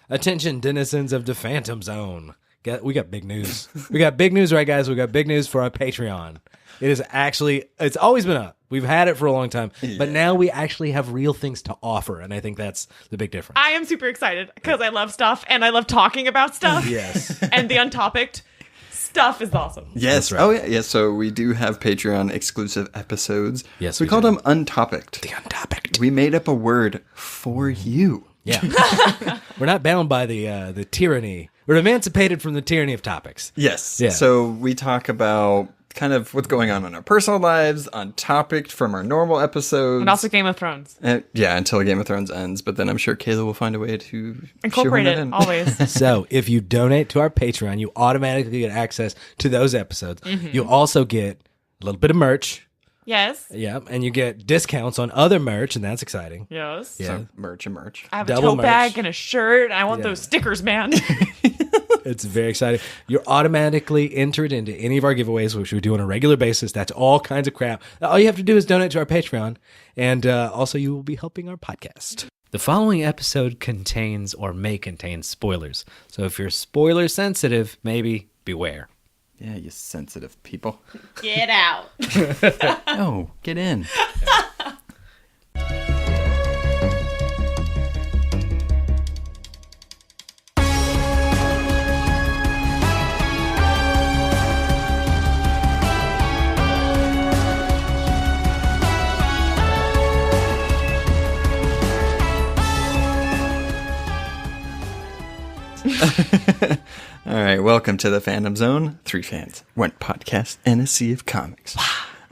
Attention, denizens of the Phantom Zone. We got big news. We got big news, right, guys? We got big news for our Patreon. It is actually, it's always been up. We've had it for a long time, but now we actually have real things to offer, and I think that's the big difference. I am super excited because I love stuff, and I love talking about stuff. Yes. And the Untopicked stuff is awesome. Yes. Right. Oh, yeah. Yeah. So we do have Patreon exclusive episodes. Yes, we call them Untopicked. The Untopicked. We made up a word for you. Yeah. We're not bound by the tyranny. We're emancipated from the tyranny of topics. Yes. Yeah. So we talk about kind of what's going on in our personal lives, Untopicked from our normal episodes. And also Game of Thrones. Yeah, until Game of Thrones ends. But then I'm sure Kayla will find a way to Incorporate it, in. always. So if you donate to our Patreon, you automatically get access to those episodes. Mm-hmm. You also get a little bit of merch. Yes. Yeah, and you get discounts on other merch, and that's exciting. Yes. Yeah. So merch and merch. I have Double a tote bag merch. and a shirt. I want Yeah. those stickers, man. It's very exciting. You're automatically entered into any of our giveaways, which we do on a regular basis. That's all kinds of crap. All you have to do is donate to our Patreon, and also you will be helping our podcast. The following episode contains or may contain spoilers. So if you're spoiler sensitive, maybe beware. Yeah, you sensitive people. Get out. Oh, get in. All right, welcome to the Fandom Zone. 3 fans, 1 podcast, and a sea of comics.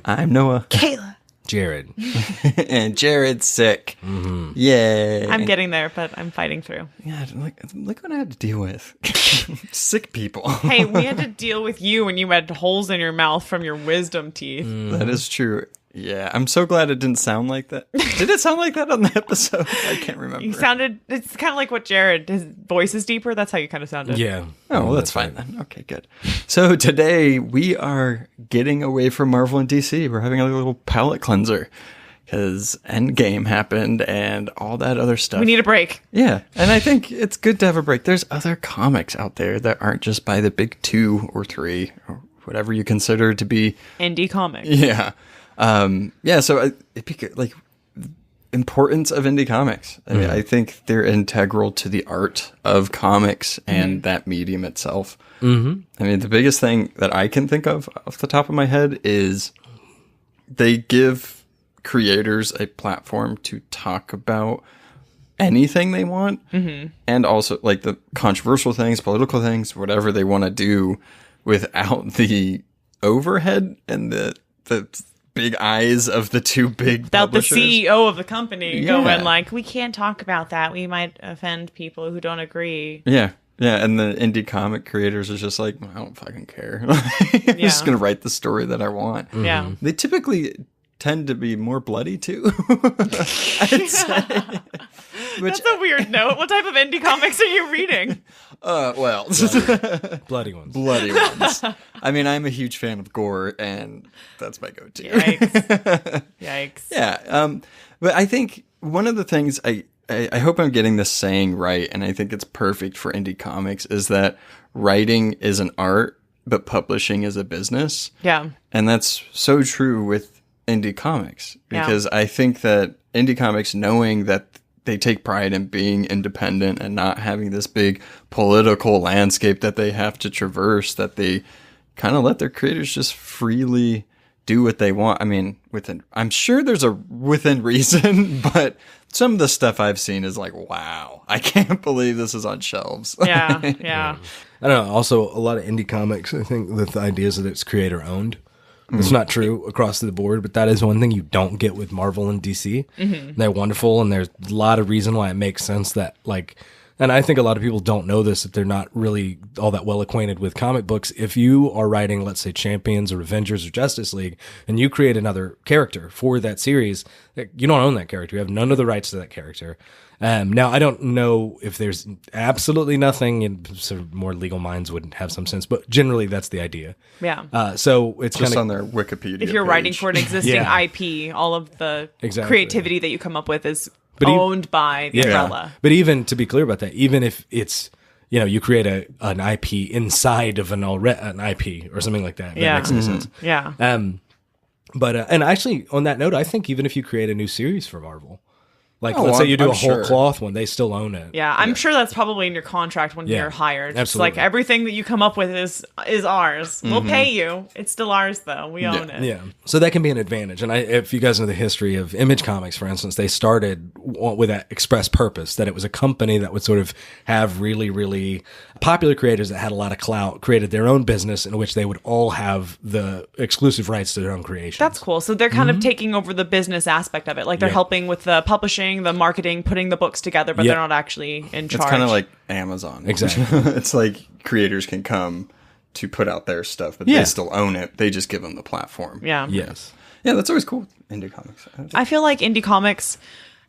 I'm Noah. Kayla. Jared. And Jared's sick. Mm-hmm. Yay. I'm getting there, but I'm fighting through. Yeah, look what I had to deal with. Sick people. Hey, we had to deal with you when you had holes in your mouth from your wisdom teeth. That is true. Yeah, I'm so glad it didn't sound like that. Did it sound like that on the episode? I can't remember. You sounded, it's kind of like what Jared, his voice is deeper. That's how you kind of sounded. Yeah. Oh, well, that's fine then. Okay, good. So today we are getting away from Marvel and DC. We're having a little palate cleanser because Endgame happened and all that other stuff. We need a break. Yeah, and I think it's good to have a break. There's other comics out there that aren't just by the big 2 or 3 or whatever you consider to be Indie comics. Yeah. So like importance of indie comics. I mean, I think they're integral to the art of comics and that medium itself. Mm-hmm. I mean, the biggest thing that I can think of off the top of my head is they give creators a platform to talk about anything they want, and also like the controversial things, political things, whatever they want to do without the overhead and the big eyes of the 2 big Without the publishers. CEO of the company Yeah. going like, we can't talk about that. We might offend people who don't agree. Yeah. Yeah. And the indie comic creators are just like, I don't fucking care. I'm just going to write the story that I want. Yeah. They typically tend to be more bloody too. I'd say. Which, That's a weird note. What type of indie comics are you reading? well, Bloody ones. bloody ones. I mean, I'm a huge fan of gore, and that's my go-to. Yikes. Yikes. Yeah. But I think one of the things I hope I'm getting this saying right, and I think it's perfect for indie comics, is that writing is an art, but publishing is a business. Yeah. And that's so true with indie comics, because I think that indie comics, knowing that they take pride in being independent and not having this big political landscape that they have to traverse, that they kind of let their creators just freely do what they want. I mean, I'm sure there's a within reason, but some of the stuff I've seen is like, wow, I can't believe this is on shelves. Yeah. Yeah. I don't know. Also, a lot of indie comics, I think, with the ideas that it's creator owned. It's not true across the board, but that is one thing you don't get with Marvel and DC. They're wonderful, and there's a lot of reason why it makes sense that, like, and I think a lot of people don't know this if they're not really all that well acquainted with comic books. If you are writing, let's say, Champions or Avengers or Justice League, and you create another character for that series, you don't own that character. You have none of the rights to that character. Now, I don't know if there's absolutely nothing, and sort of more legal minds would have some sense, but generally that's the idea. Yeah. So it's Just kind on their Wikipedia If you're page. writing for an existing Yeah. IP, all of the Exactly. creativity that you come up with is owned by the umbrella. But even to be clear about that, even if it's, you create an IP inside of an IP or something like that. That makes any sense. Yeah. But and actually, on that note, I think even if you create a new series for Marvel, like let's say I'm you do a whole sure. cloth one, they still own it. Yeah, I'm sure that's probably in your contract when you're hired. It's Absolutely. like everything that you come up with is ours. We'll pay you. It's still ours though. We own it. Yeah, so that can be an advantage. And if you guys know the history of Image Comics, for instance, they started with that express purpose that it was a company that would sort of have really, really popular creators that had a lot of clout, created their own business in which they would all have the exclusive rights to their own creations. That's cool. So they're kind of taking over the business aspect of it. Like they're helping with the publishing, the marketing, putting the books together, but they're not actually in charge. It's kind of like Amazon. Exactly. It's like creators can come to put out their stuff, but they still own it. They just give them the platform. Yeah. Yes. Yeah, that's always cool. Indie comics. I feel like indie comics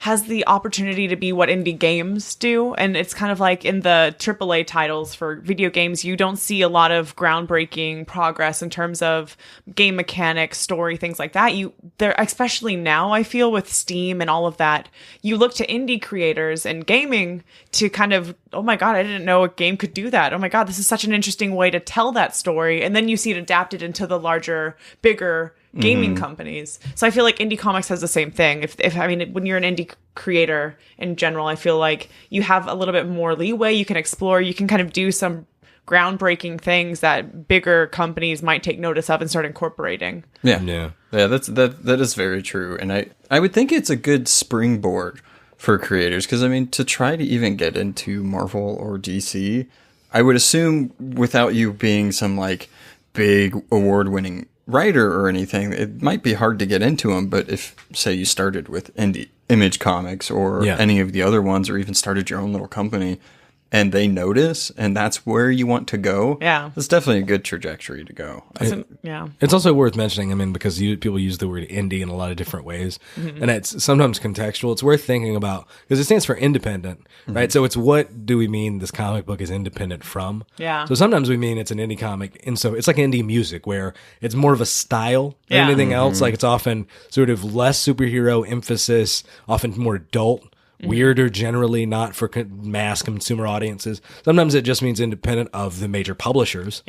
has the opportunity to be what indie games do. And it's kind of like in the AAA titles for video games, you don't see a lot of groundbreaking progress in terms of game mechanics, story, things like that. There, especially now, I feel with Steam and all of that, you look to indie creators and gaming to kind of, oh my God, I didn't know a game could do that. Oh my God, this is such an interesting way to tell that story. And then you see it adapted into the larger, bigger gaming companies. So I feel like indie comics has the same thing. When you're an indie creator in general, I feel like you have a little bit more leeway. You can explore, you can kind of do some groundbreaking things that bigger companies might take notice of and start incorporating. Yeah, that is very true. And I would think it's a good springboard for creators, because to try to even get into Marvel or DC, I would assume without you being some like big award-winning writer or anything, it might be hard to get into them. But if, say, you started with indie Image Comics or any of the other ones, or even started your own little company, and they notice, and that's where you want to go, it's definitely a good trajectory to go. It's also worth mentioning, because people use the word indie in a lot of different ways, and it's sometimes contextual. It's worth thinking about, because it stands for independent, right? So it's, what do we mean this comic book is independent from? Yeah. So sometimes we mean it's an indie comic, and so it's like indie music, where it's more of a style than anything else. Like it's often sort of less superhero emphasis, often more adult, weirder generally, not for mass consumer audiences. Sometimes it just means independent of the major publishers.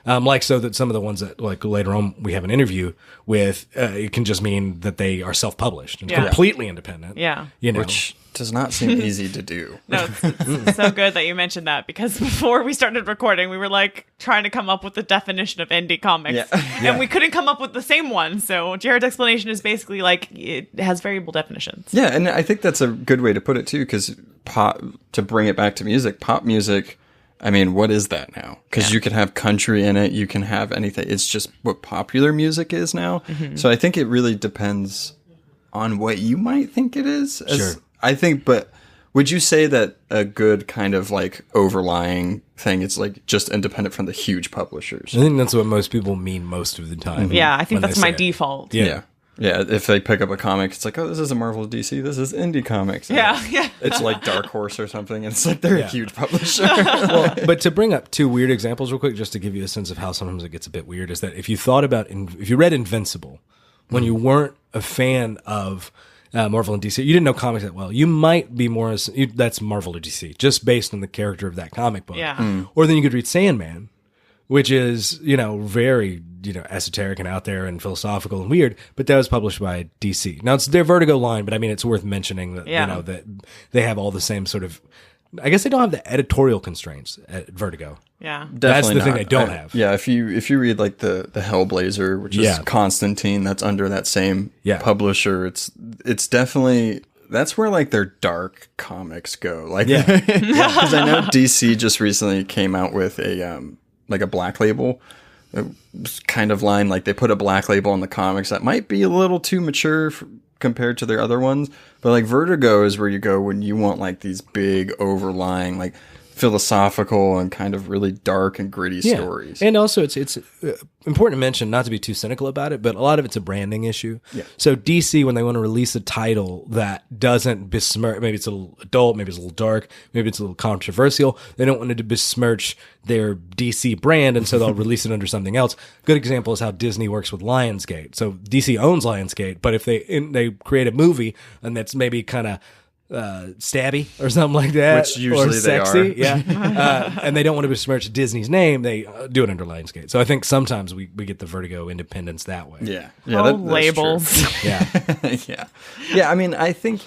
Like, so that some of the ones that, like, later on we have an interview with, it can just mean that they are self-published and completely independent. Which does not seem easy to do. No, it's so good that you mentioned that, because before we started recording, we were like trying to come up with the definition of indie comics, and we couldn't come up with the same one. So Jared's explanation is basically like it has variable definitions. Yeah, and I think that's a good way to put it too, because to bring it back to music, pop music, what is that now? Because you can have country in it, you can have anything. It's just what popular music is now. So I think it really depends on what you might think it is. Sure. I think, but would you say that a good kind of like overlying thing, it's like just independent from the huge publishers? I think that's what most people mean most of the time. Yeah, I think that's my default. Yeah. If they pick up a comic, it's like, oh, this is a Marvel DC, this is indie comics. Yeah. It's like Dark Horse or something, and it's like they're a huge publisher. Well, but to bring up two weird examples real quick, just to give you a sense of how sometimes it gets a bit weird, is that if you thought about, if you read Invincible, when you weren't a fan of Marvel and DC, you didn't know comics that well, you might be more, that's Marvel or DC, just based on the character of that comic book. Or then you could read Sandman, which is, very, esoteric and out there and philosophical and weird, but that was published by DC. Now, it's their Vertigo line, but it's worth mentioning that, that they have all the same sort of, I guess they don't have the editorial constraints at Vertigo. Yeah. That's the thing they don't have. Yeah, if you read like the Hellblazer, which is Constantine, that's under that same publisher, it's definitely, that's where like their dark comics go. Like, because I know DC just recently came out with a like a black label kind of line. Like they put a black label on the comics that might be a little too mature compared to their other ones, but like Vertigo is where you go when you want like these big overlying like philosophical and kind of really dark and gritty stories. And also it's important to mention, not to be too cynical about it, but a lot of it's a branding issue. So DC, when they want to release a title that doesn't besmirch, maybe it's a little adult, maybe it's a little dark, maybe it's a little controversial, they don't want it to besmirch their DC brand, and so they'll release it under something else. Good example is how Disney works with Lionsgate. So DC owns Lionsgate, but if they create a movie and that's maybe kind of stabby or something like that, Which usually or sexy, they are. and they don't want to besmirch Disney's name. They do it under Lionsgate. So I think sometimes we get the Vertigo independence that way. Yeah, that's labels. True. Yeah, yeah. I mean, I think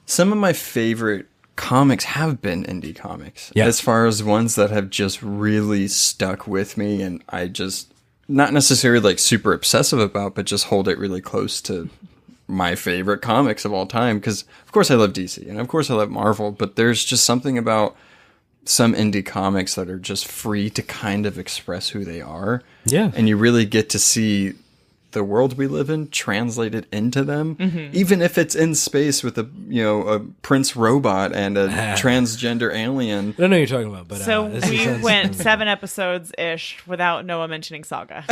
some of my favorite comics have been indie comics, as far as ones that have just really stuck with me, and I just not necessarily like super obsessive about, but just hold it really close to my favorite comics of all time, because of course I love DC and of course I love Marvel, but there's just something about some indie comics that are just free to kind of express who they are. Yeah. And you really get to see the world we live in translated into them, even if it's in space with a Prince robot and a transgender alien. I don't know what you're talking about, but So we went 7 episodes-ish without Noah mentioning Saga.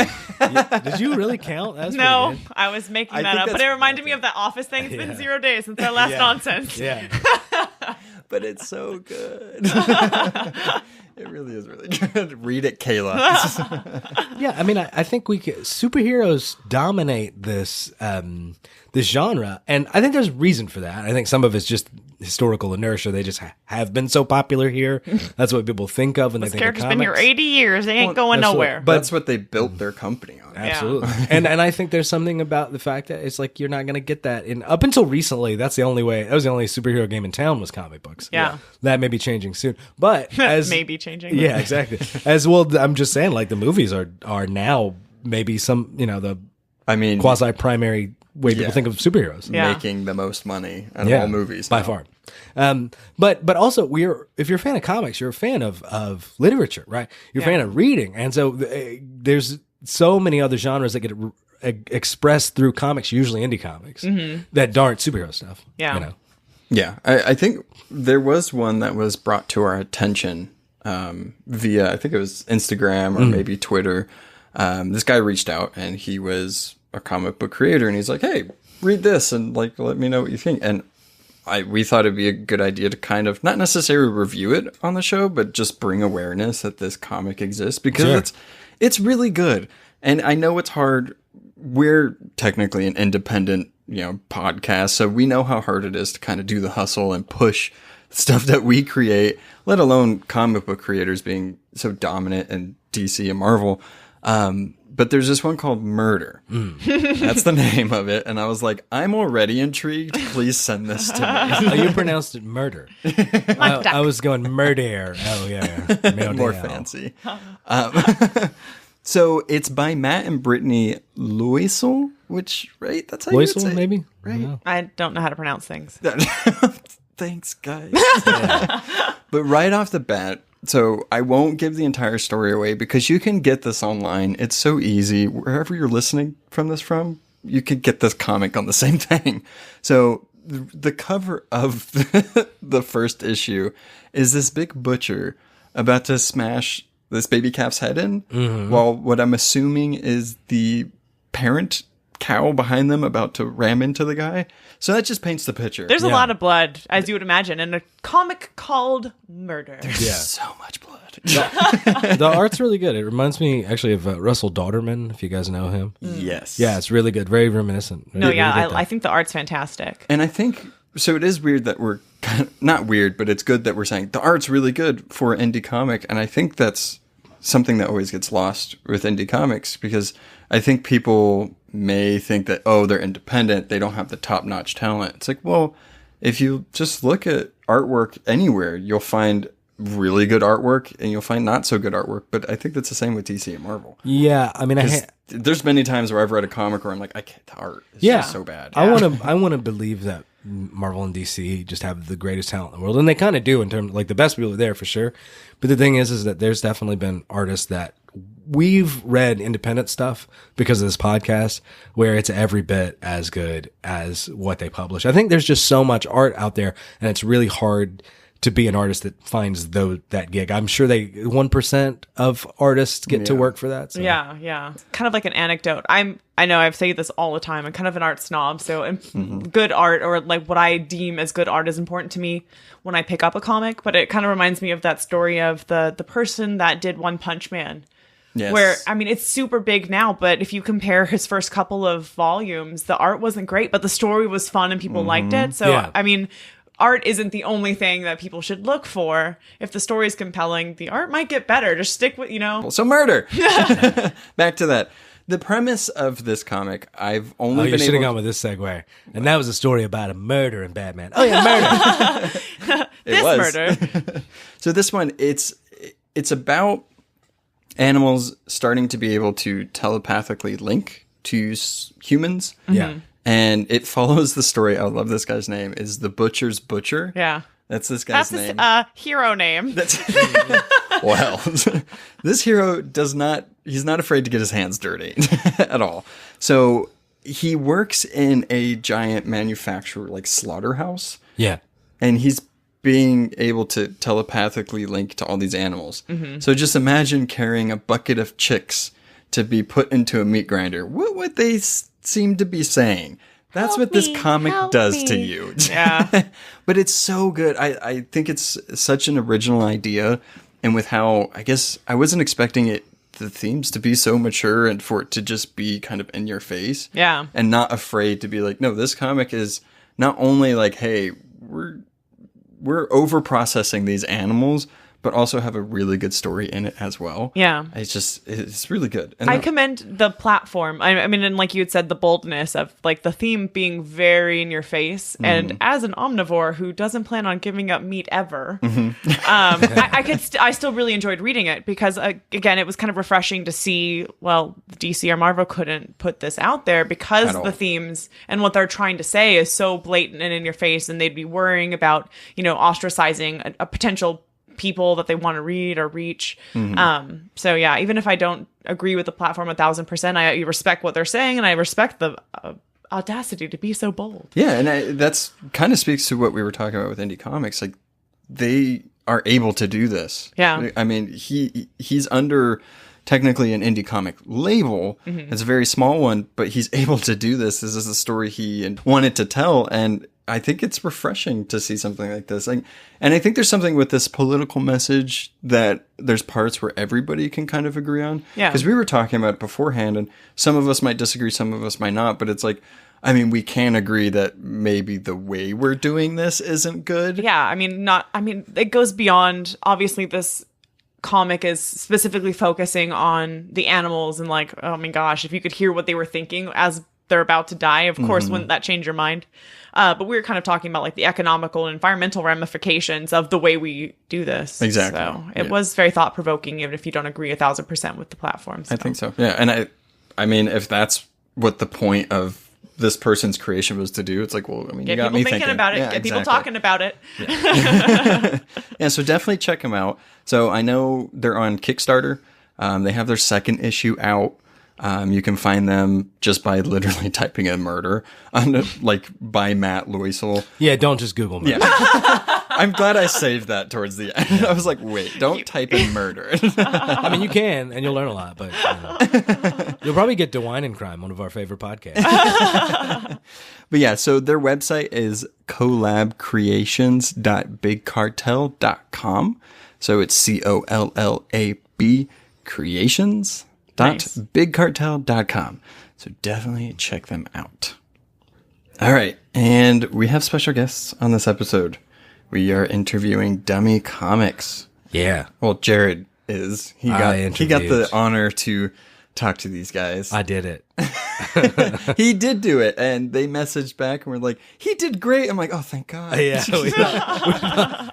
Did you really count? That's No, pretty good. I was making I that think up, but that's- it reminded me of that Office thing. It's been 0 days since our last nonsense. Yeah. But it's so good. It really is really good. Read it, Kayla. Yeah, I mean, I think superheroes dominate this this genre, and I think there's reason for that. I think some of it's just historical inertia. They just have been so popular here. That's what people think of when they This think of character's comics. been here 80 years. They ain't going absolutely. nowhere. But that's what they built their company on. Absolutely. And I think there's something about the fact that it's like you're not going to get that in up until recently. That was the only superhero game in town was comic books. Yeah. That may be changing soon. But as Maybe changing. yeah, exactly. As well, I'm just saying, like the movies are now maybe some the I mean, quasi primary way people think of superheroes. Yeah. making the most money out of all movies by now. far. But also if you're a fan of comics, you're a fan of literature, right? You're a fan of reading, and so there's so many other genres that get expressed through comics, usually indie comics, that aren't superhero stuff. Yeah. Yeah, I think there was one that was brought to our attention via, I think it was Instagram or maybe Twitter. This guy reached out, and he was a comic book creator, and he's like, hey, read this and like let me know what you think. And we thought it'd be a good idea to kind of not necessarily review it on the show, but just bring awareness that this comic exists, because it's really good. And I know it's hard. We're technically an independent, podcast, so we know how hard it is to kind of do the hustle and push stuff that we create, let alone comic book creators being so dominant in DC and Marvel. But there's this one called Murder. That's the name of it. And I was like, I'm already intrigued. Please send this to me. Oh, you pronounced it murder. I was going murder. Oh, yeah. More fancy. So it's by Matt and Brittany Loisel, which, right? That's how you would say Loisel, it, maybe? right? Yeah. I don't know how to pronounce things. Thanks, guys. But right off the bat, so I won't give the entire story away because you can get this online. It's so easy. Wherever you're listening from this from, you could get this comic on the same thing. So the cover of the first issue is this big butcher about to smash this baby calf's head in, while what I'm assuming is the parent cow behind them about to ram into the guy. So that just paints the picture. There's a lot of blood, as you would imagine, in a comic called Murder. There's so much blood. The art's really good. It reminds me actually of Russell Dauterman, if you guys know him. Yes. Yeah, it's really good. Very reminiscent. No, Really yeah, good I think the art's fantastic. And I think, so it is weird that we're, not weird, but it's good that we're saying the art's really good for an indie comic. And I think that's something that always gets lost with indie comics, because I think people may think that, oh, they're independent, they don't have the top-notch talent. It's like, well, if you just look at artwork anywhere, you'll find really good artwork and you'll find not so good artwork. But I think that's the same with DC and Marvel. Yeah, I mean, there's many times where I've read a comic where I'm like, I can't, the art is just so bad. I want to believe that Marvel and DC just have the greatest talent in the world, and they kind of do in terms like the best people are there for sure. But the thing is that there's definitely been artists that we've read independent stuff because of this podcast where it's every bit as good as what they publish. I think there's just so much art out there, and it's really hard to be an artist that finds that gig. I'm sure 1% of artists get to work for that. So. Yeah. Kind of like an anecdote. I know I've said this all the time. I'm kind of an art snob. So good art, or like what I deem as good art, is important to me when I pick up a comic. But it kind of reminds me of that story of the person that did One Punch Man. Yes. Where, I mean, it's super big now, but if you compare his first couple of volumes, the art wasn't great, but the story was fun and people liked it. So, Yeah. I mean, art isn't the only thing that people should look for. If the story is compelling, the art might get better. Just stick with, So murder. Back to that. The premise of this comic, I've only been you should have gone with this segue. And that was a story about a murder in Batman. Oh yeah, murder. Murder. So this one, it's about animals starting to be able to telepathically link to humans. Yeah. And it follows the story. I love this guy's name. Is the Butcher's Butcher. Yeah. That's this guy's name. That's his hero name. Well, this hero he's not afraid to get his hands dirty at all. So he works in a giant manufacturer, like slaughterhouse. Yeah. And he's being able to telepathically link to all these animals. Mm-hmm. So just imagine carrying a bucket of chicks to be put into a meat grinder. What would they seem to be saying? That's what this comic does to you. Yeah. But it's so good. I think it's such an original idea. And with how, I guess, I wasn't expecting the themes to be so mature and for it to just be kind of in your face. Yeah. And not afraid to be like, no, this comic is not only like, hey, we're over processing these animals, but also have a really good story in it as well. Yeah. It's really good. And I commend the platform. I mean, and like you had said, the boldness of like the theme being very in your face. Mm-hmm. And as an omnivore who doesn't plan on giving up meat ever, I still really enjoyed reading it because, again, it was kind of refreshing to see, well, DC or Marvel couldn't put this out there because the themes and what they're trying to say is so blatant and in your face. And they'd be worrying about, ostracizing a potential people that they want to read or reach. Mm-hmm. So yeah, even if I don't agree with the platform 1,000%, I respect what they're saying and I respect the audacity to be so bold. Yeah, and that's kind of speaks to what we were talking about with indie comics. Like they are able to do this. Yeah, I mean he's under technically an indie comic label. Mm-hmm. It's a very small one, but he's able to do this. This is a story he wanted to tell, and I think it's refreshing to see something like this. And I think there's something with this political message that there's parts where everybody can kind of agree on. Yeah. Because we were talking about it beforehand, and some of us might disagree, some of us might not. But it's like, I mean, we can agree that maybe the way we're doing this isn't good. Yeah, I mean, it goes beyond, obviously, this comic is specifically focusing on the animals and like, oh my gosh, if you could hear what they were thinking as they're about to die, of course, wouldn't that change your mind? But we were kind of talking about like the economical and environmental ramifications of the way we do this. Exactly. So it was very thought provoking, even if you don't agree 1,000% with the platform. So. I think so. Yeah. And I mean, if that's what the point of this person's creation was to do, it's like, well, I mean, get you got people me thinking about it. Yeah, get exactly. people talking about it. Yeah. Yeah. So definitely check them out. So I know they're on Kickstarter. They have their second issue out. You can find them just by literally typing in murder on by Matt Loisel. Yeah, don't just Google murder. Yeah. I'm glad I saved that towards the end. I was like, wait, don't type in murder. I mean, you can, and you'll learn a lot, but you'll probably get DeWine and Crime, one of our favorite podcasts. But yeah, so their website is collabcreations.bigcartel.com. So it's COLLAB creations.bigcartel.com. So definitely check them out. All right. And we have special guests on this episode. We are interviewing Dummie Comics. Yeah. Well, Jared is. He got the honor to talk to these guys. I did it. He did do it, and they messaged back and were like, he did great. I'm like, oh, thank God. Yeah,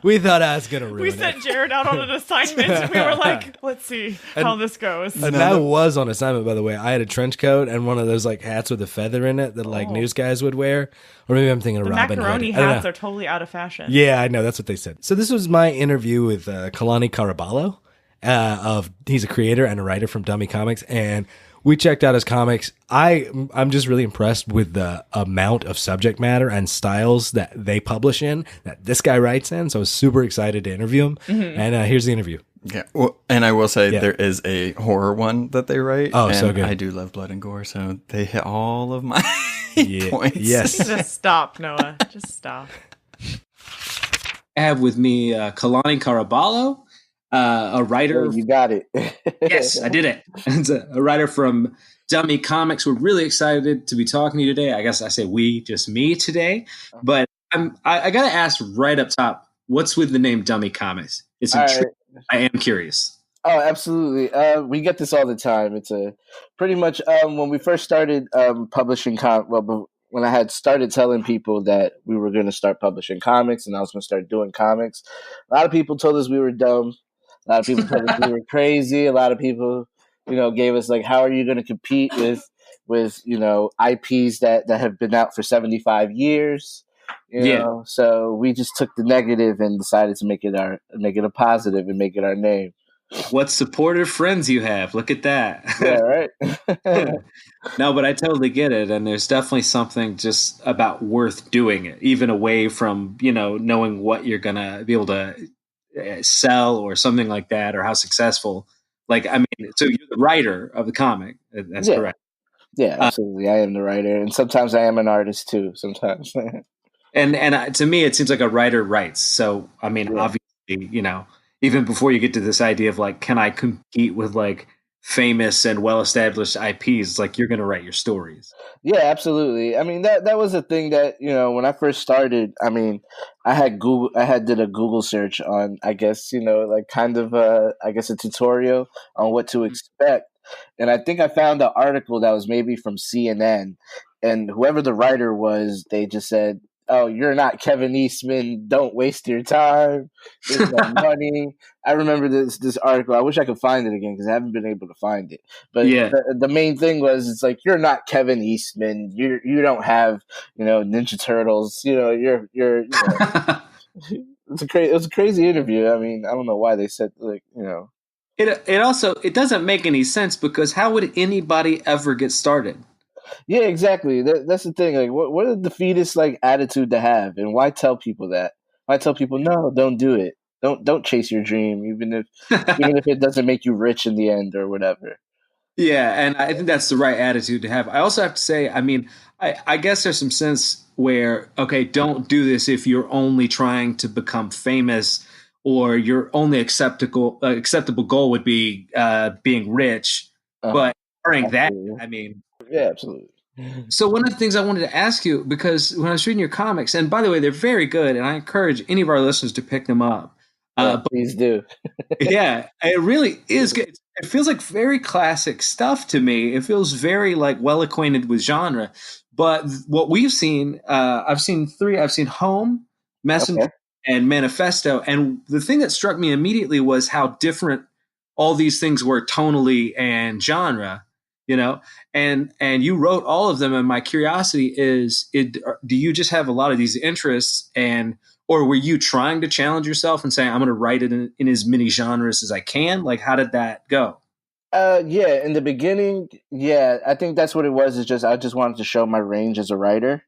we thought I was going to ruin it. We sent Jared out on an assignment, and we were like, let's see how this goes. And that was on assignment, by the way. I had a trench coat and one of those like hats with a feather in it that news guys would wear. Or maybe I'm thinking of Robin Hood. Macaroni hats are totally out of fashion. Yeah, I know. That's what they said. So this was my interview with Kalani Caraballo. He's a creator and a writer from Dummie Comics, and we checked out his comics. I'm just really impressed with the amount of subject matter and styles that they publish in, that this guy writes in. So I was super excited to interview him. Mm-hmm. And here's the interview. Yeah, well, and I will say there is a horror one that they write. Oh, so good. I do love blood and gore, so they hit all of my points. Yes. Just stop, Noah. Just stop. I have with me Kalani Caraballo, a writer. Oh, you got it. Yes, I did it. It's a writer from Dummie Comics. We're really excited to be talking to you today. I guess I say we, just me today. But I gotta ask right up top, what's with the name Dummie Comics? It's intriguing. Right. I am curious. Oh, absolutely. We get this all the time. It's a pretty much when we first started publishing when I had started telling people that we were going to start publishing comics and I was going to start doing comics, a lot of people told us we were dumb. A lot of people told us we were crazy. A lot of people, gave us like, how are you going to compete with IPs that have been out for 75 years? You know? So we just took the negative and decided to make it a positive and make it our name. What supportive friends you have. Look at that. Yeah, right. No, but I totally get it. And there's definitely something just about worth doing it, even away from, knowing what you're going to be able to sell or something like that, or how successful. So you're the writer of the comic. That's correct. Yeah, absolutely. I am the writer. And sometimes I am an artist too, sometimes. and to me, it seems like a writer writes. So, obviously, even before you get to this idea of like, can I compete with like famous and well-established IPs? It's like, you're going to write your stories. Yeah, absolutely. I mean, that was a thing that, when I first started, I did a Google search on, I guess, like kind of a tutorial on what to expect. And I think I found an article that was maybe from CNN, and whoever the writer was, they just said, "Oh, you're not Kevin Eastman. Don't waste your time. There's no money." I remember this article. I wish I could find it again because I haven't been able to find it. But the main thing was, it's like, you're not Kevin Eastman. You don't have Ninja Turtles. It was a crazy interview. I mean, I don't know why they said It doesn't make any sense, because how would anybody ever get started? Yeah, exactly. That's the thing. Like, what a defeatist attitude to have, and why tell people that? Why tell people, no, don't do it. Don't chase your dream, even if it doesn't make you rich in the end or whatever. Yeah, and I think that's the right attitude to have. I also have to say, I guess there's some sense where, okay, don't do this if you're only trying to become famous, or your only acceptable goal would be being rich. But during that, yeah, absolutely. So one of the things I wanted to ask you, because when I was reading your comics, and by the way, they're very good, and I encourage any of our listeners to pick them up. Please do. Yeah, it really is good. It feels like very classic stuff to me. It feels very well acquainted with genre. But what we've seen, I've seen three. I've seen Home, Messenger, and Manifesto. And the thing that struck me immediately was how different all these things were tonally and genre. And you wrote all of them. And my curiosity is, do you just have a lot of these interests, or were you trying to challenge yourself and saying, I'm going to write it in as many genres as I can? Like, how did that go? Yeah, in the beginning, I think that's what it was. I just wanted to show my range as a writer.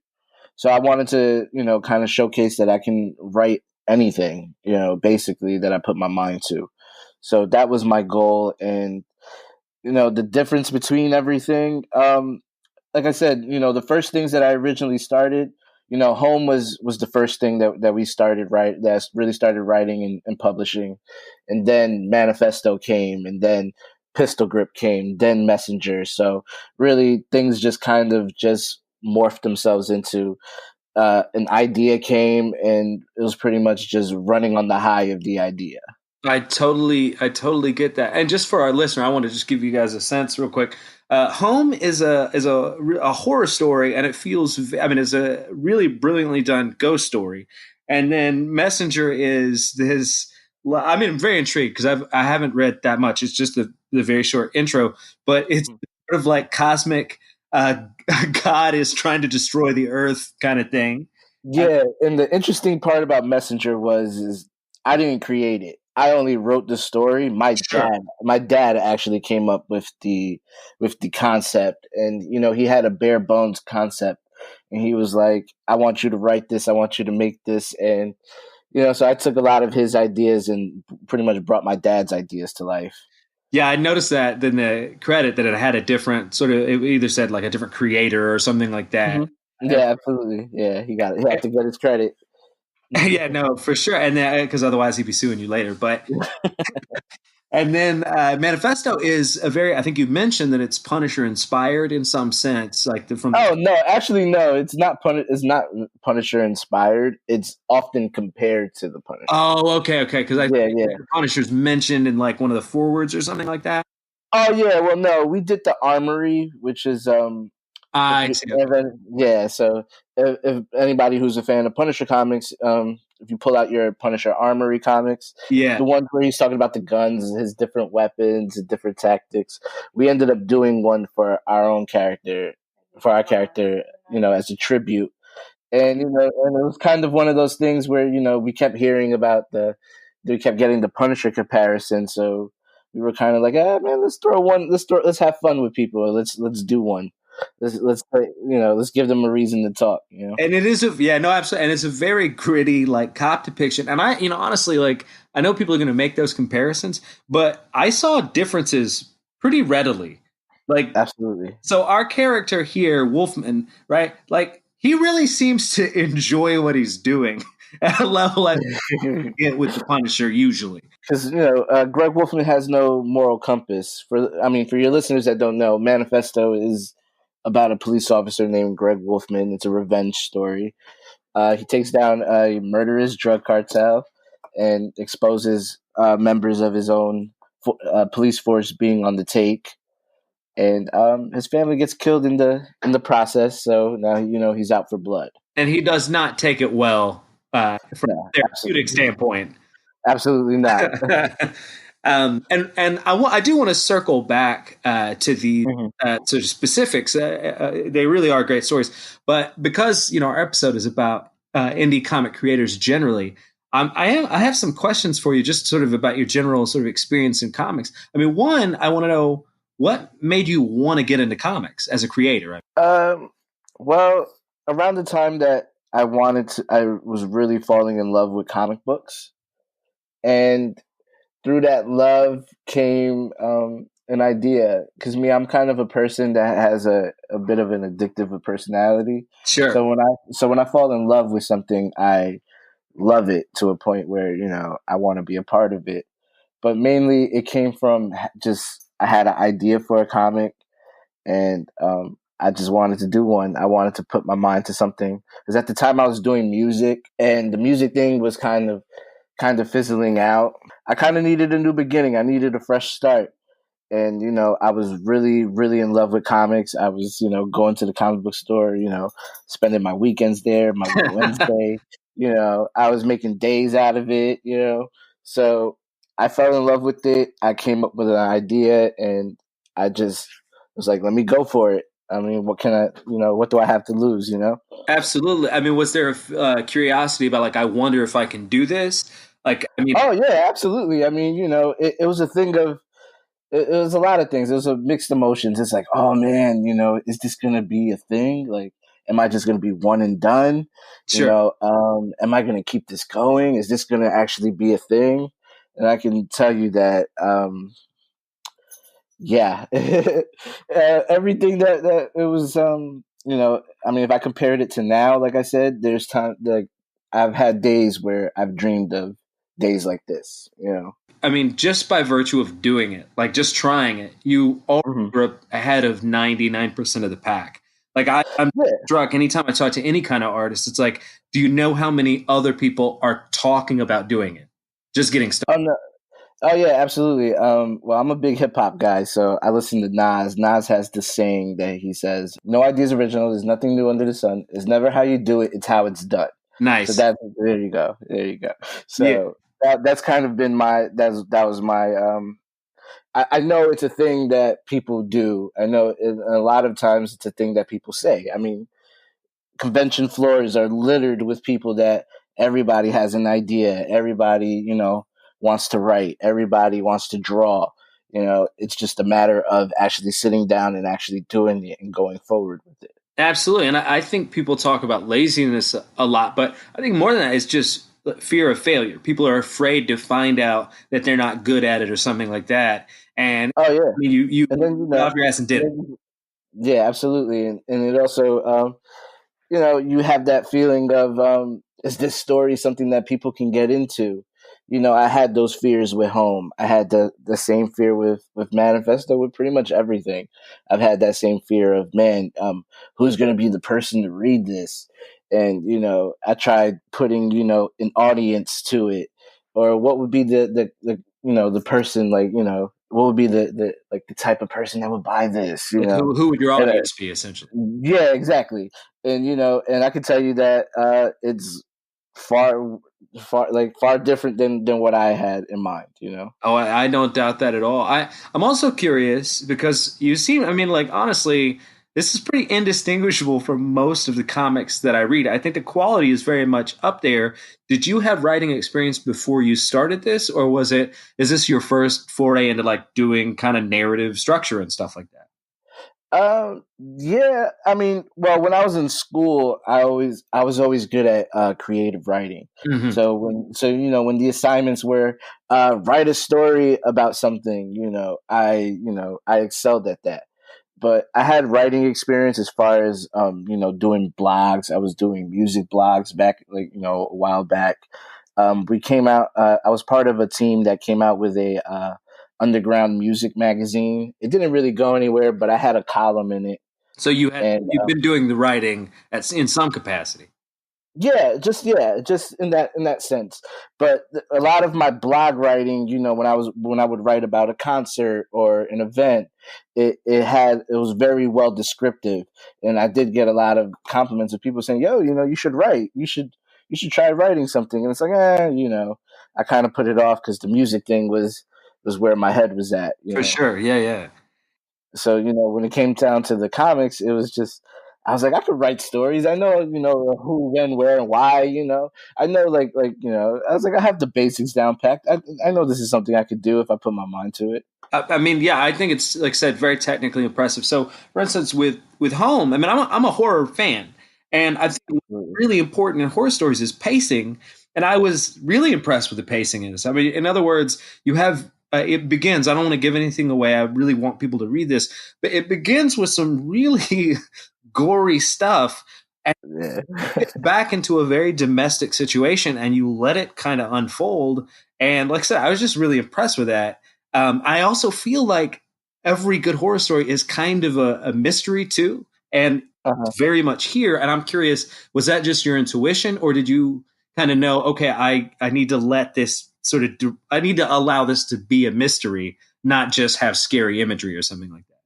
So I wanted to, kind of showcase that I can write anything, basically, that I put my mind to. So that was my goal. And the difference between everything, like I said, the first things that I originally started, Home was the first thing that we started, that really started writing and publishing. And then Manifesto came, and then Pistol Grip came, then Messenger. So really things just kind of just morphed themselves into an idea came, and it was pretty much just running on the high of the idea. I totally get that. And just for our listener, I want to just give you guys a sense real quick. Home is a horror story, and it feels, it's a really brilliantly done ghost story. And then Messenger is this, I'm very intrigued because I haven't read that much. It's just the very short intro, but it's sort of like cosmic, God is trying to destroy the earth kind of thing. Yeah. And the interesting part about Messenger is I didn't create it. I only wrote the story. My dad actually came up with the concept, and he had a bare bones concept, and he was like, "I want you to write this. I want you to make this." And so I took a lot of his ideas and pretty much brought my dad's ideas to life. Yeah, I noticed that in the credit that it had a different sort of, it either said like a different creator or something like that. Mm-hmm. Yeah, absolutely. Yeah, he had to get his credit. Yeah, no, for sure. And because otherwise he'd be suing you later. But And then Manifesto is a very, I think you mentioned that it's Punisher inspired in some sense, like from. Oh no, actually no, it's not It's not Punisher inspired. It's often compared to the Punisher. Oh, okay, because I think yeah. the Punisher's mentioned in like one of the forewords or something like that. Oh yeah, well no, we did the Armory, which is I see. yeah. So if anybody who's a fan of Punisher comics, if you pull out your Punisher Armory comics, Yeah, the ones where he's talking about the guns, his different weapons, and different tactics, we ended up doing one for our own character, as a tribute. And and it was kind of one of those things where we kept hearing about we kept getting the Punisher comparison, so we were kind of like, man, let's have fun with people, let's do one, let's give them a reason to talk. And it is absolutely, and it's a very gritty like cop depiction. And I, honestly, like I know people are going to make those comparisons, but I saw differences pretty readily. Like absolutely. So our character here, Wolfman, right? Like he really seems to enjoy what he's doing at a level I get with the Punisher usually. Because Greg Wolfman has no moral compass. For your listeners that don't know, Manifesto is about a police officer named Greg Wolfman. It's a revenge story. He takes down a murderous drug cartel and exposes members of his own police force being on the take. And his family gets killed in the process. So now he's out for blood. And he does not take it well from a therapeutic standpoint. Absolutely not. And I do want to circle back to the to specifics. They really are great stories, but because our episode is about indie comic creators generally, I have some questions for you, just sort of about your general sort of experience in comics. I mean, one, I want to know what made you want to get into comics as a creator. Well, around the time that I was really falling in love with comic books, and through that love came an idea. Because I'm kind of a person that has a bit of an addictive personality. Sure. So when I fall in love with something, I love it to a point where I want to be a part of it. But mainly, it came from I had an idea for a comic, and I just wanted to do one. I wanted to put my mind to something, because at the time I was doing music, and the music thing was kind of fizzling out. I kind of needed a new beginning. I needed a fresh start. And, I was really, really in love with comics. I was, going to the comic book store, spending my weekends there, my Wednesday, I was making days out of it, So I fell in love with it. I came up with an idea, and I just was like, let me go for it. I mean, what do I have to lose, Absolutely. I mean, was there a curiosity about like, I wonder if I can do this? Like, I mean, oh yeah, absolutely. I mean, it was a thing of, it was a lot of things. It was a mixed emotions. It's like, oh man, is this going to be a thing? Like, am I just going to be one and done? Sure. Am I going to keep this going? Is this going to actually be a thing? And I can tell you that, yeah, everything that it was, I mean, if I compared it to now, like I said, there's time, like I've had days where I've dreamed of days like this, I mean, just by virtue of doing it, like just trying it, you already were ahead of 99% of the pack. Like I'm struck anytime I talk to any kind of artist, it's like, do you know how many other people are talking about doing it? Just getting started. Oh yeah, absolutely. Well, I'm a big hip hop guy, so I listen to Nas. Nas has this saying that he says, "No idea's original. There's nothing new under the sun. It's never how you do it. It's how it's done." Nice. So there you go. So that's kind of been that was my. I know it's a thing that people do. I know a lot of times it's a thing that people say. I mean, convention floors are littered with people that everybody has an idea. Everybody, wants to write. Everybody wants to draw. It's just a matter of actually sitting down and actually doing it and going forward with it. Absolutely. And I think people talk about laziness a lot, but I think more than that is just fear of failure. People are afraid to find out that they're not good at it or something like that. And oh yeah, I mean, you got off your ass and did it. Yeah, absolutely. And it also, you have that feeling of, is this story something that people can get into? I had those fears with Home. I had the same fear with Manifesto, with pretty much everything. I've had that same fear of, man, who's going to be the person to read this? And, I tried putting, an audience to it, or what would be the person, like, what would be the type of person that would buy this, Who would your audience be, essentially? Yeah, exactly. And, and I can tell you that, it's far different than what I had in mind, Oh, I don't doubt that at all. I'm also curious because you seem, I mean, like, honestly, this is pretty indistinguishable from most of the comics that I read. I think the quality is very much up there. Did you have writing experience before you started this, or is this your first foray into like doing kind of narrative structure and stuff like that? Yeah. I mean, well, when I was in school, I was always good at creative writing. Mm-hmm. So when the assignments were write a story about something, I excelled at that. But I had writing experience as far as doing blogs. I was doing music blogs back, like, a while back. We came out. I was part of a team that came out with a underground music magazine. It didn't really go anywhere, but I had a column in it. So you've been doing the writing in some capacity. Yeah, just in that sense. But a lot of my blog writing, when I would write about a concert or an event, it was very well descriptive, and I did get a lot of compliments of people saying, "Yo, you should write. You should try writing something." And it's like, I kind of put it off because the music thing was where my head was at. For sure, yeah. So when it came down to the comics, it was just. I was like, I could write stories. I know, who, when, where, and why. I know, like, I was like, I have the basics down packed. I know this is something I could do if I put my mind to it. I mean, yeah, I think it's, like I said, very technically impressive. So, for instance, with Home, I mean, I'm a horror fan, and I think what's really important in horror stories is pacing. And I was really impressed with the pacing in this. I mean, in other words, you have. It begins. I don't want to give anything away. I really want people to read this, but it begins with some really gory stuff, and it's back into a very domestic situation, and you let it kind of unfold. And like I said, I was just really impressed with that. I also feel like every good horror story is kind of a mystery too, and very much here. And I'm curious, was that just your intuition, or did you kind of know, okay, I need to let this I need to allow this to be a mystery, not just have scary imagery or something like that?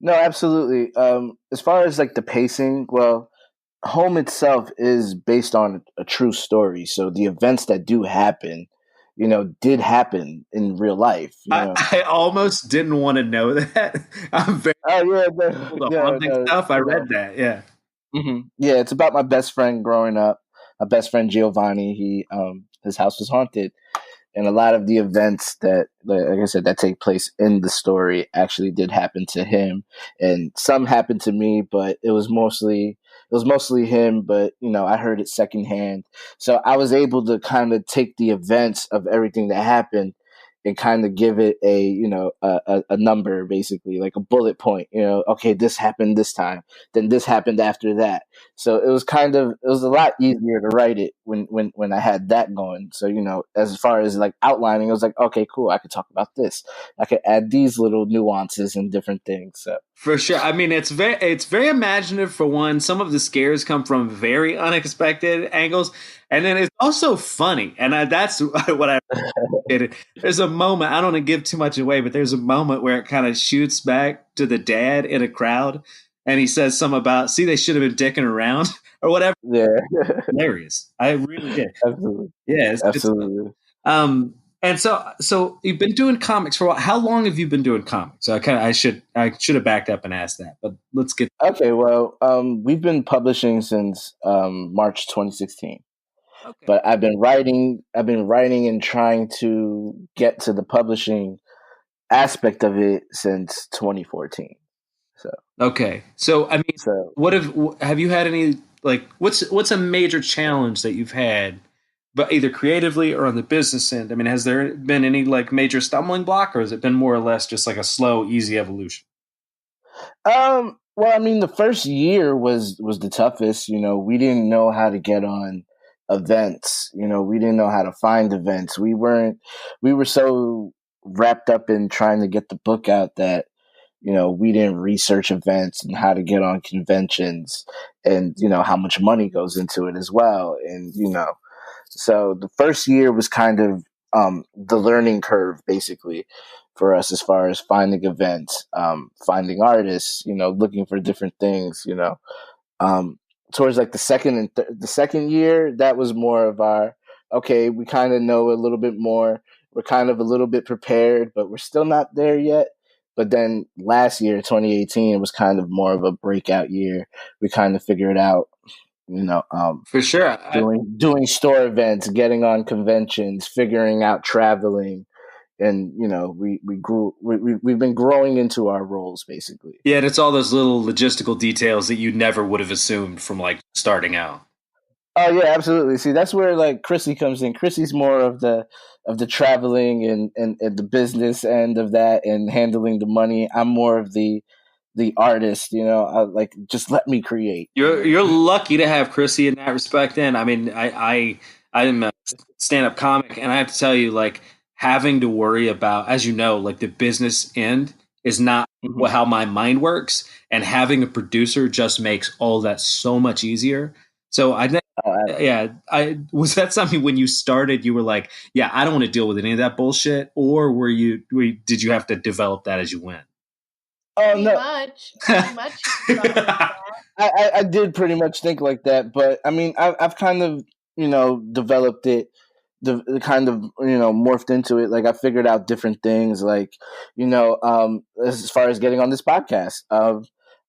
No, absolutely. As far as like the pacing, well, Home itself is based on a true story. So the events that do happen, did happen in real life. I almost didn't want to know that. I'm very stuff. I read that. Yeah. Mm-hmm. Yeah, it's about my best friend growing up. My best friend Giovanni. His house was haunted, and a lot of the events that, like I said, that take place in the story actually did happen to him, and some happened to me, but it was mostly him. But I heard it secondhand, so I was able to kind of take the events of everything that happened and kind of give it a number, basically, like a bullet point. Okay, this happened this time, then this happened after that. So it was a lot easier to write it when I had that going. So as far as like outlining, I was like, okay, cool, I could talk about this. I could add these little nuances and different things. So. For sure. I mean, it's very imaginative for one. Some of the scares come from very unexpected angles, and then it's also funny. And that's what I appreciated. There's a moment, I don't want to give too much away, but there's a moment where it kind of shoots back to the dad in a crowd, and he says something about, see, they should have been dicking around or whatever. Yeah. Hilarious. I really did. Absolutely. Yeah. Absolutely. And so you've been doing comics for a while. How long have you been doing comics? So I should have backed up and asked that, but let's get. Okay. Well, we've been publishing since March 2016. Okay. But I've been writing and trying to get to the publishing aspect of it since 2014. So okay. So I mean, what have you had any, like, what's a major challenge that you've had, but either creatively or on the business end? I mean, has there been any like major stumbling block, or has it been more or less just like a slow, easy evolution? Well, I mean, the first year was the toughest. We didn't know how to get on events. We didn't know how to find events. We were so wrapped up in trying to get the book out that, we didn't research events and how to get on conventions and, how much money goes into it as well. And, so the first year was kind of the learning curve, basically, for us as far as finding events, finding artists, looking for different things, towards like the second year, that was more of our, okay, we kind of know a little bit more. We're kind of a little bit prepared, but we're still not there yet. But then last year, 2018, it was kind of more of a breakout year. We kind of figured out, for sure, doing store events, getting on conventions, figuring out traveling, and we've been growing into our roles, basically. Yeah, and it's all those little logistical details that you never would have assumed from like starting out. Oh yeah, absolutely. See, that's where like Chrissy comes in. Chrissy's more of the traveling and the business end of that and handling the money. I'm more of the artist, like just let me create. You're lucky to have Chrissy in that respect. And I mean, I'm a stand-up comic, and I have to tell you, like, having to worry about, as you know, like the business end is not how my mind works, and having a producer just makes all that so much easier. So was that something when you started, you were like, yeah, I don't want to deal with any of that bullshit, or did you have to develop that as you went? Oh, pretty no. much. I did pretty much think like that, but I mean, I've kind of, developed it, kind of, morphed into it. Like I figured out different things, like, as far as getting on this podcast,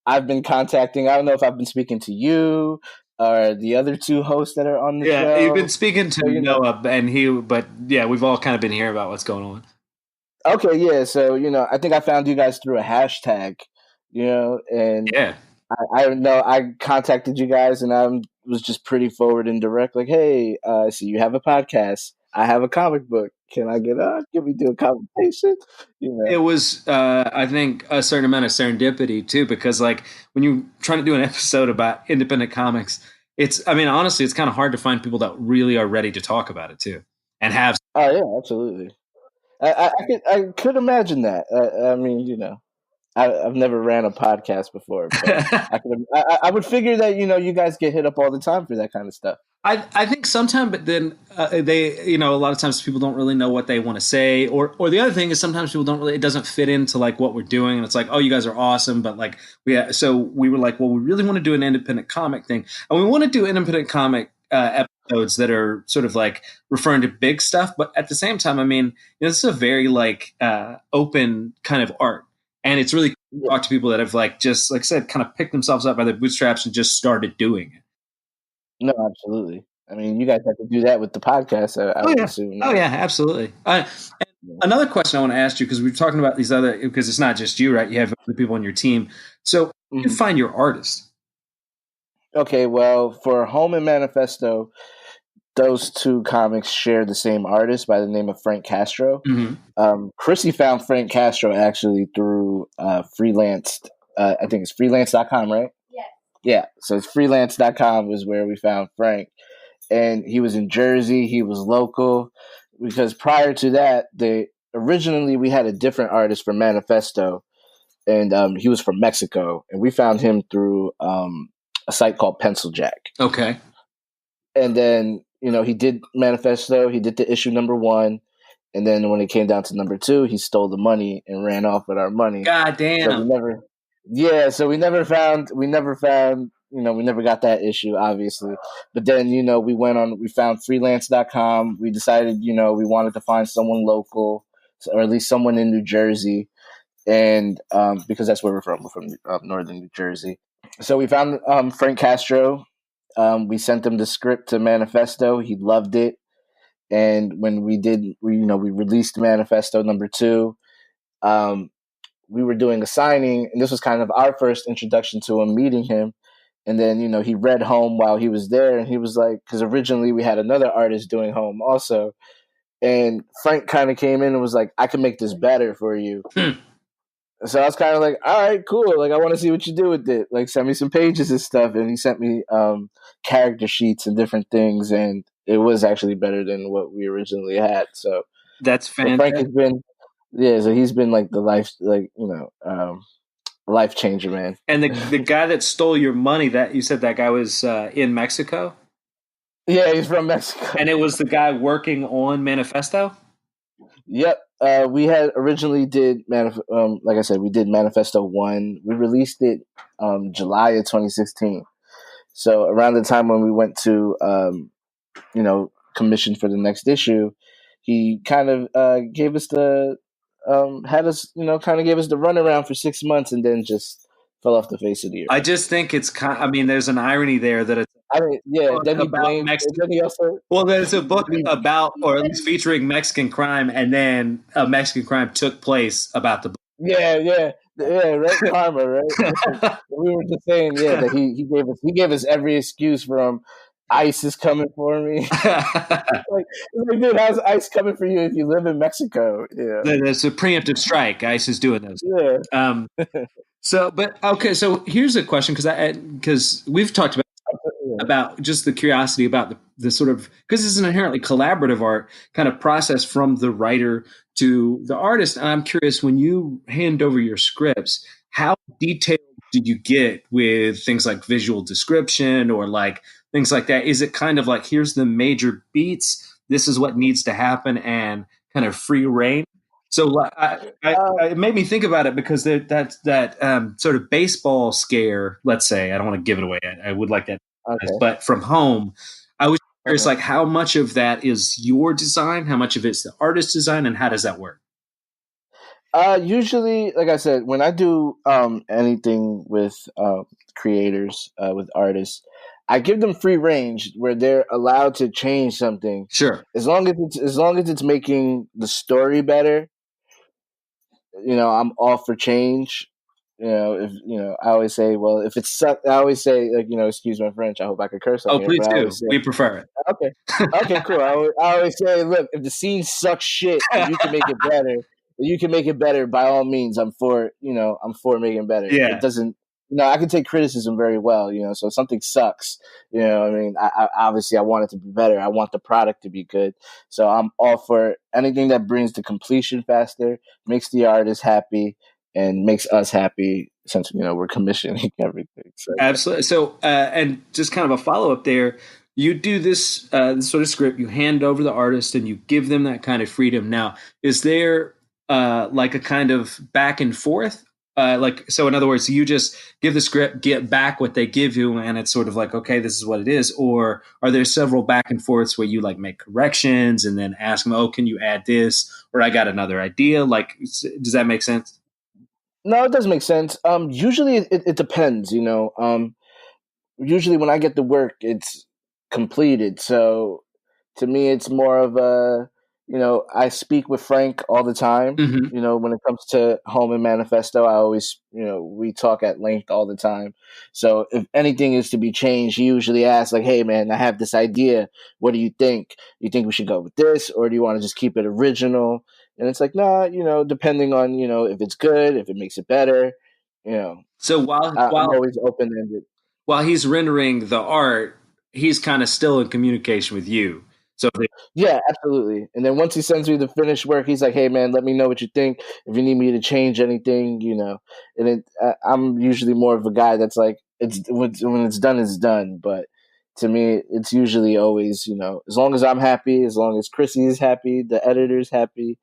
I've been contacting, I don't know if I've been speaking to you or the other two hosts that are on the show. Yeah, you've been speaking to Noah, and but yeah, we've all kind of been hearing about what's going on. Okay, yeah. So, I think I found you guys through a hashtag, and yeah, I know I contacted you guys, and I was just pretty forward and direct, like, hey, so you have a podcast. I have a comic book. Can I get on? Can we do a conversation? It was, I think, a certain amount of serendipity, too, because, like, when you're trying to do an episode about independent comics, honestly, it's kind of hard to find people that really are ready to talk about it, too, and have. Oh, yeah, absolutely. I could imagine that. I mean, I've never ran a podcast before, but I would figure that you guys get hit up all the time for that kind of stuff. I think sometimes, but then they, a lot of times people don't really know what they want to say, or the other thing is sometimes people don't really, it doesn't fit into like what we're doing, and it's like, oh, you guys are awesome, but like so we were like, well, we really want to do an independent comic thing, and we want to do independent comic episodes that are sort of like referring to big stuff, but at the same time, I mean, this is a very like open kind of art. And it's really cool to talk to people that have, like, just, like I said, kind of picked themselves up by their bootstraps and just started doing it. No, absolutely. I mean, you guys have to do that with the podcast, I would assume. Oh, yeah, absolutely. Another question I want to ask you, because we're talking about these other, because it's not just you, right? You have other people on your team. So you can find your artist. Okay, well, for Home and Manifesto, those two comics share the same artist by the name of Frank Castro. Chrissy found Frank Castro actually through freelanced. I think it's freelance.com, right? Yeah. Yeah. So it's freelance.com was where we found Frank. And he was in Jersey. He was local. Because prior to that, originally we had a different artist for Manifesto. And he was from Mexico. And we found him through a site called Pencil Jack. Okay. And then he did Manifesto. He did the issue number 1. And then when it came down to number 2, he stole the money and ran off with our money. God damn. So we never got that issue, obviously. But then, we found freelance.com. We decided, we wanted to find someone local, or at least someone in New Jersey. And because that's where we're from northern New Jersey. So we found Frank Castro. We sent him the script to Manifesto. He loved it. And when we released Manifesto number 2, we were doing a signing, and this was kind of our first introduction to him, meeting him. And then, he read Home while he was there, and he was like, because originally we had another artist doing Home also. And Frank kind of came in and was like, I can make this better for you. So I was kind of like, all right, cool. Like, I want to see what you do with it. Like, send me some pages and stuff. And he sent me character sheets and different things. And it was actually better than what we originally had. So That's Frank fantastic. has been, so he's been like the life, life changer, man. And the guy that stole your money, that you said that guy was in Mexico, Yeah, he's from Mexico. and it was the guy working on Manifesto. Yep. We had originally did like I said, we did Manifesto 1. We released it July of 2016. So around the time when we went to commission for the next issue, he kind of gave us the had us, kind of gave us the runaround for 6 months, and then just fell off the face of the earth. I just think it's I mean, there's an irony there that it's then he about blamed. Mexican. Then he also, Well, there's a book about, or at least featuring Mexican crime, and then a Mexican crime took place about the book. yeah, right, karma, right? We were just saying, that he gave us every excuse from ICE is coming for me. like, dude, how's ICE coming for you if you live in Mexico? Yeah, There's a preemptive strike. ICE is doing those. yeah. So here's a question, because we've talked about just the curiosity about the sort of, because it's an inherently collaborative art kind of process from the writer to the artist. And I'm curious, when you hand over your scripts, how detailed did you get with things like visual description or like things like that? Is it kind of like, here's the major beats, this is what needs to happen, and kind of free reign? So it made me think about it, because that sort of baseball scare, let's say, I don't want to give it away. I would like that. Okay. But from home, I was curious, like, how much of that is your design? How much of it's the artist's design? And how does that work? Usually, like I said, when I do anything with creators, with artists, I give them free range where they're allowed to change something. Sure. As long as it's making the story better, I'm all for change. If I always say, well, if it sucks, I always say, like, excuse my French. I hope I could curse on here. Please do. We prefer it. Okay, cool. I always say, look, if the scene sucks shit, and you can make it better. You can make it better, by all means. I'm for making it better. Yeah. It doesn't. I can take criticism very well. So if something sucks, I obviously I want it to be better. I want the product to be good. So I'm all for anything that brings the completion faster, makes the artist happy, and makes us happy, since we're commissioning everything. So. Absolutely. So and just kind of a follow up there, you do this sort of script, you hand over the artist, and you give them that kind of freedom. Now, is there like a kind of back and forth? So in other words, you just give the script, get back what they give you, and it's sort of like, okay, this is what it is? Or are there several back and forths where you like make corrections and then ask them, oh, can you add this? Or I got another idea. Like, does that make sense? No, it does make sense. Usually it depends, usually when I get the work, it's completed. So to me, it's more of a, I speak with Frank all the time. Mm-hmm. When it comes to Home and Manifesto, I always, we talk at length all the time. So if anything is to be changed, he usually asks, like, hey, man, I have this idea. What do you think? You think we should go with this, or do you want to just keep it original? And it's like, nah, depending on, if it's good, if it makes it better, So while I'm always open-ended. While he's rendering the art, he's kind of still in communication with you. So yeah, absolutely. And then once he sends me the finished work, he's like, hey, man, let me know what you think. If you need me to change anything, and I'm usually more of a guy that's like, when it's done, it's done. But to me, it's usually always, as long as I'm happy, as long as Chrissy is happy, the editor's happy,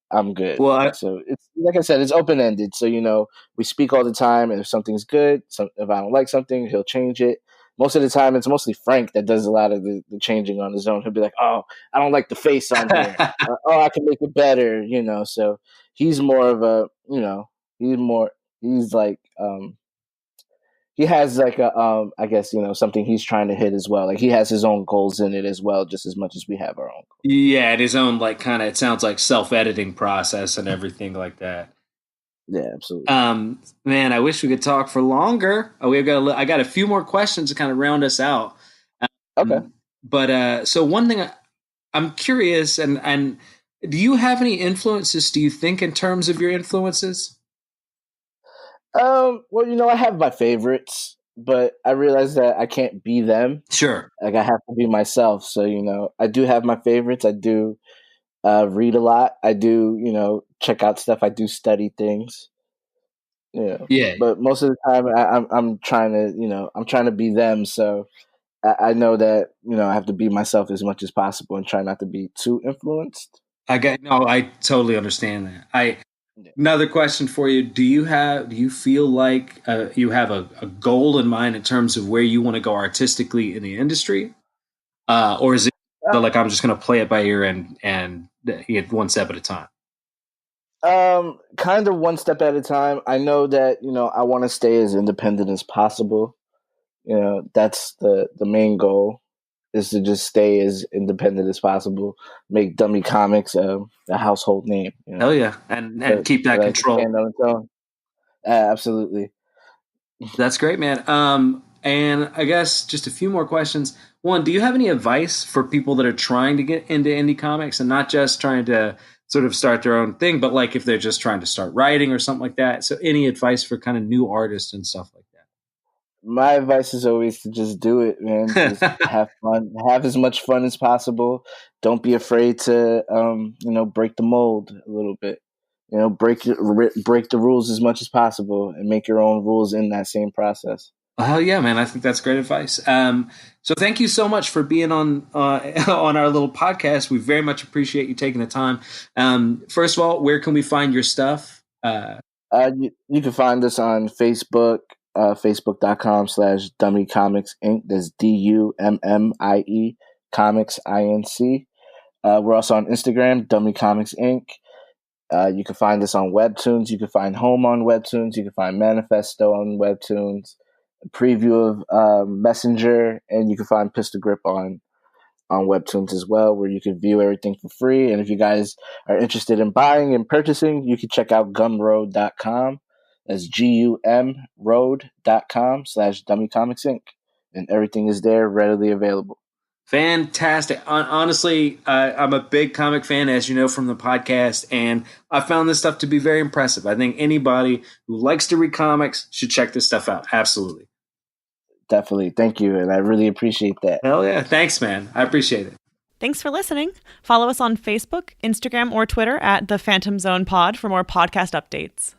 I'm good. Well, so it's, like I said, it's open-ended. So, we speak all the time, and if something's good, if I don't like something, he'll change it. Most of the time, it's mostly Frank that does a lot of the changing on his own. He'll be like, oh, I don't like the face on here. I can make it better, So he's more of a, he's like, he has like a, I guess, something he's trying to hit as well. Like he has his own goals in it as well, just as much as we have our own goals. Yeah, and his own, like, kind of, it sounds like self-editing process and everything like that. Yeah, absolutely. Man, I wish we could talk for longer. I got a few more questions to kind of round us out. Okay. But so one thing I'm curious, and do you have any influences? Do you think in terms of your influences? Well, I have my favorites. but I realize that I can't be them. Sure. Like I have to be myself. So, you know, I do have my favorites. I do read a lot. I do, you know, check out stuff. I do study things. You know. Yeah. But most of the time, I'm trying to, you know, I'm trying to be them. So I know that, you know, I have to be myself as much as possible and try not to be too influenced. I totally understand that. Another question for you: do you feel like you have a goal in mind in terms of where you want to go artistically in the industry, or is it like I'm just going to play it by ear and one step at a time? Kind of one step at a time. I know that, you know, I want to stay as independent as possible. You know, that's the main goal, is to just stay as independent as possible, make Dummie Comics a household name. You know? Hell yeah, and keep that control. Stand on its own. Absolutely. That's great, man. And I guess just a few more questions. One, do you have any advice for people that are trying to get into indie comics and not just trying to sort of start their own thing, but like if they're just trying to start writing or something like that? So any advice for kind of new artists and stuff like that? My advice is always to just do it, man. Just have fun, have as much fun as possible. Don't be afraid to, you know, break the mold a little bit. You know, break the rules as much as possible and make your own rules in that same process. Hell yeah, man! I think that's great advice. So thank you so much for being on our little podcast. We very much appreciate you taking the time. First of all, where can we find your stuff? You can find us on Facebook, facebook.com/Dummie Comics Inc. That's DUMMIE Comics INC. We're also on Instagram, Dummie Comics Inc. You can find us on Webtoons. You can find Home on Webtoons. You can find Manifesto on Webtoons. A preview of Messenger, and you can find Pistol Grip on Webtoons as well, where you can view everything for free. And if you guys are interested in buying and purchasing, you can check out gumroad.com. That's GUMroad.com/Dummie Comics Inc. And everything is there readily available. Fantastic. Honestly, I'm a big comic fan, as you know from the podcast, and I found this stuff to be very impressive. I think anybody who likes to read comics should check this stuff out. Absolutely. Definitely. Thank you. And I really appreciate that. Hell yeah. Thanks, man. I appreciate it. Thanks for listening. Follow us on Facebook, Instagram, or Twitter at The Phantom Zone Pod for more podcast updates.